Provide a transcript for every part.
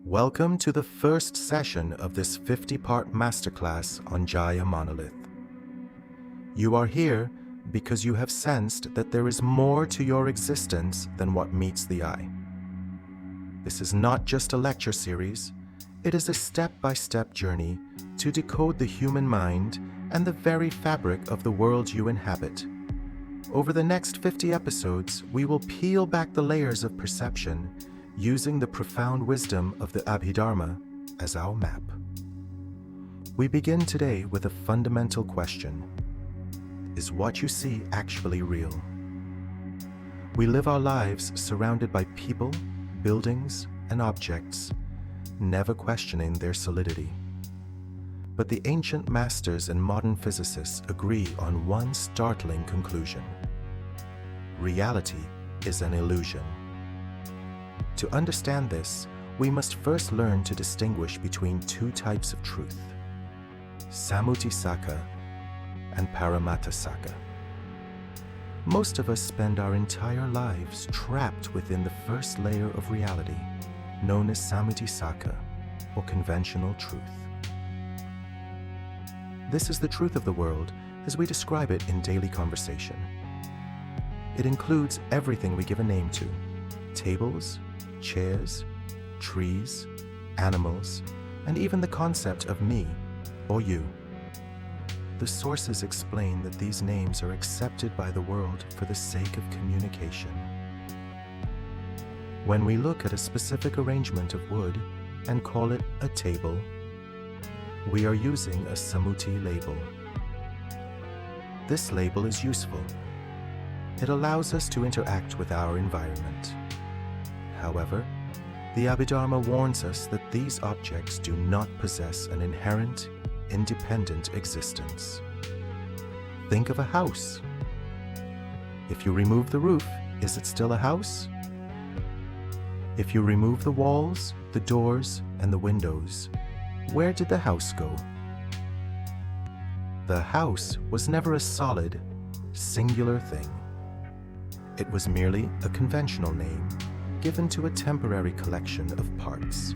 Welcome to the first session of this 50-part masterclass on Jaya Monolith. You are here because you have sensed that there is more to your existence than what meets the eye. This is not just a lecture series, it is a step-by-step journey to decode the human mind and the very fabric of the world you inhabit. Over the next 50 episodes, we will peel back the layers of perception using the profound wisdom of the Abhidhamma as our map. We begin today with a fundamental question. Is what you see actually real? We live our lives surrounded by people, buildings, and objects, never questioning their solidity. But the ancient masters and modern physicists agree on one startling conclusion. Reality is an illusion. To understand this, we must first learn to distinguish between two types of truth, Sammuti Sacca and Paramattha Sacca. Most of us spend our entire lives trapped within the first layer of reality, known as Sammuti Sacca, or conventional truth. This is the truth of the world as we describe it in daily conversation. It includes everything we give a name to: tables, chairs, trees, animals, and even the concept of me or you. The sources explain that these names are accepted by the world for the sake of communication. When we look at a specific arrangement of wood and call it a table, we are using a Sammuti label. This label is useful. It allows us to interact with our environment. However, the Abhidhamma warns us that these objects do not possess an inherent, independent existence. Think of a house. If you remove the roof, is it still a house? If you remove the walls, the doors, and the windows, where did the house go? The house was never a solid, singular thing. It was merely a conventional name given to a temporary collection of parts.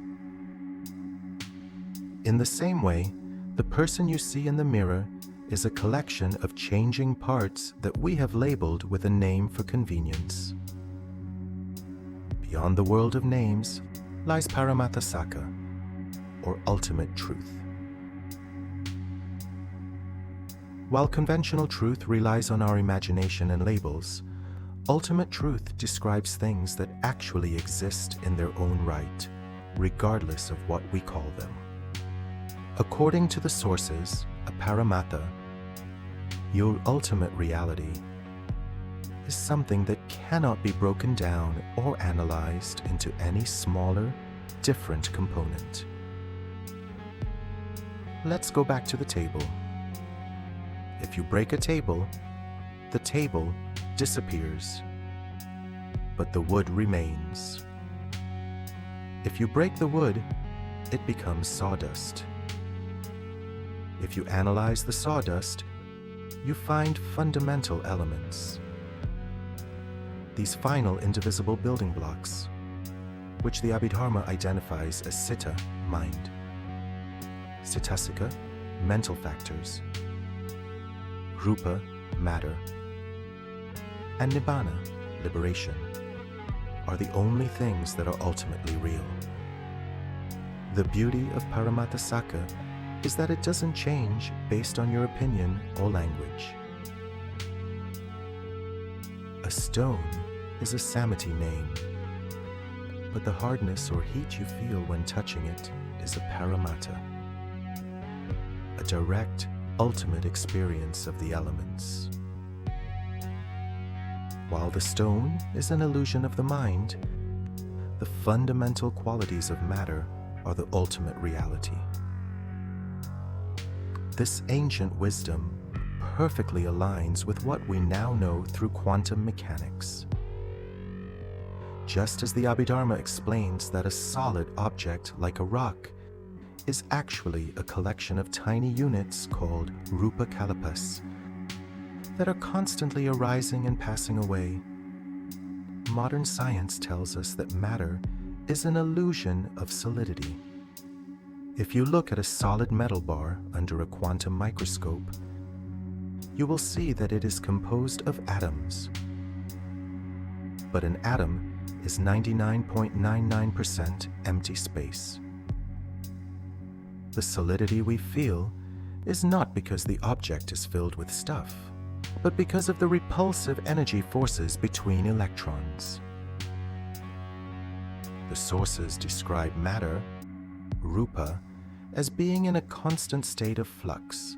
In the same way, the person you see in the mirror is a collection of changing parts that we have labeled with a name for convenience. Beyond the world of names lies Paramattha Sacca, or ultimate truth. While conventional truth relies on our imagination and labels, ultimate truth describes things that actually exist in their own right, regardless of what we call them. According to the sources, a Paramattha, your ultimate reality, is something that cannot be broken down or analyzed into any smaller, different component. Let's go back to the table. If you break a table, the table disappears, but the wood remains. If you break the wood, it becomes sawdust. If you analyze the sawdust, you find fundamental elements. These final indivisible building blocks, which the Abhidhamma identifies as citta, mind, cetasika, mental factors, rupa, matter, and nibbana, liberation, are the only things that are ultimately real. The beauty of Paramattha Sacca is that it doesn't change based on your opinion or language. A stone is a Sammuti name, but the hardness or heat you feel when touching it is a Paramattha, a direct, ultimate experience of the elements. While the stone is an illusion of the mind, the fundamental qualities of matter are the ultimate reality. This ancient wisdom perfectly aligns with what we now know through quantum mechanics. Just as the Abhidhamma explains that a solid object like a rock is actually a collection of tiny units called rupa kalapas that are constantly arising and passing away, modern science tells us that matter is an illusion of solidity. If you look at a solid metal bar under a quantum microscope, you will see that it is composed of atoms. But an atom is 99.99% empty space. The solidity we feel is not because the object is filled with stuff, but because of the repulsive energy forces between electrons. The sources describe matter, rupa, as being in a constant state of flux,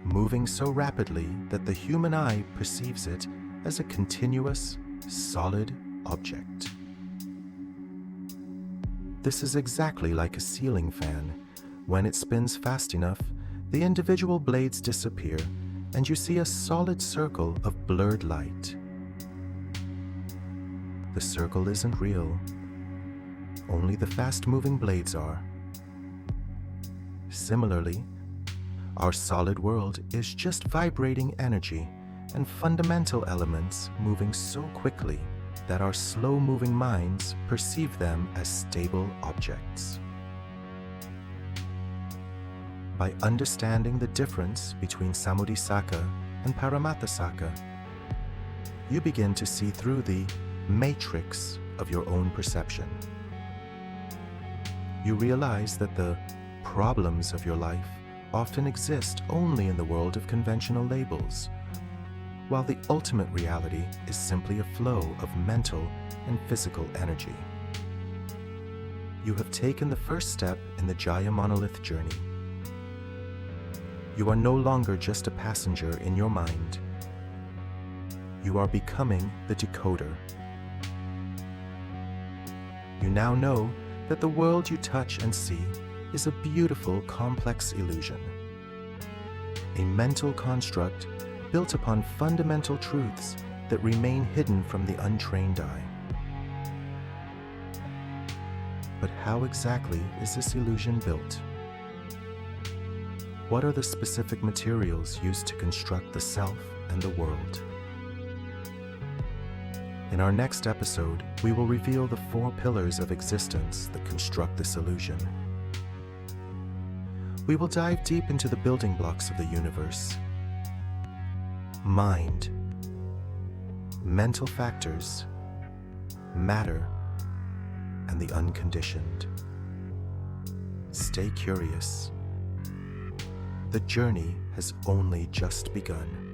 moving so rapidly that the human eye perceives it as a continuous, solid object. This is exactly like a ceiling fan. When it spins fast enough, the individual blades disappear, and you see a solid circle of blurred light. The circle isn't real. Only the fast-moving blades are. Similarly, our solid world is just vibrating energy and fundamental elements moving so quickly that our slow-moving minds perceive them as stable objects. By understanding the difference between Sammuti Sacca and Paramattha Sacca, you begin to see through the matrix of your own perception. You realize that the problems of your life often exist only in the world of conventional labels, while the ultimate reality is simply a flow of mental and physical energy. You have taken the first step in the Jaya Monolith journey. You are no longer just a passenger in your mind. You are becoming the decoder. You now know that the world you touch and see is a beautiful, complex illusion, a mental construct built upon fundamental truths that remain hidden from the untrained eye. But how exactly is this illusion built? What are the specific materials used to construct the self and the world? In our next episode, we will reveal the 4 pillars of existence that construct this illusion. We will dive deep into the building blocks of the universe: mind, mental factors, matter, and the unconditioned. Stay curious. The journey has only just begun.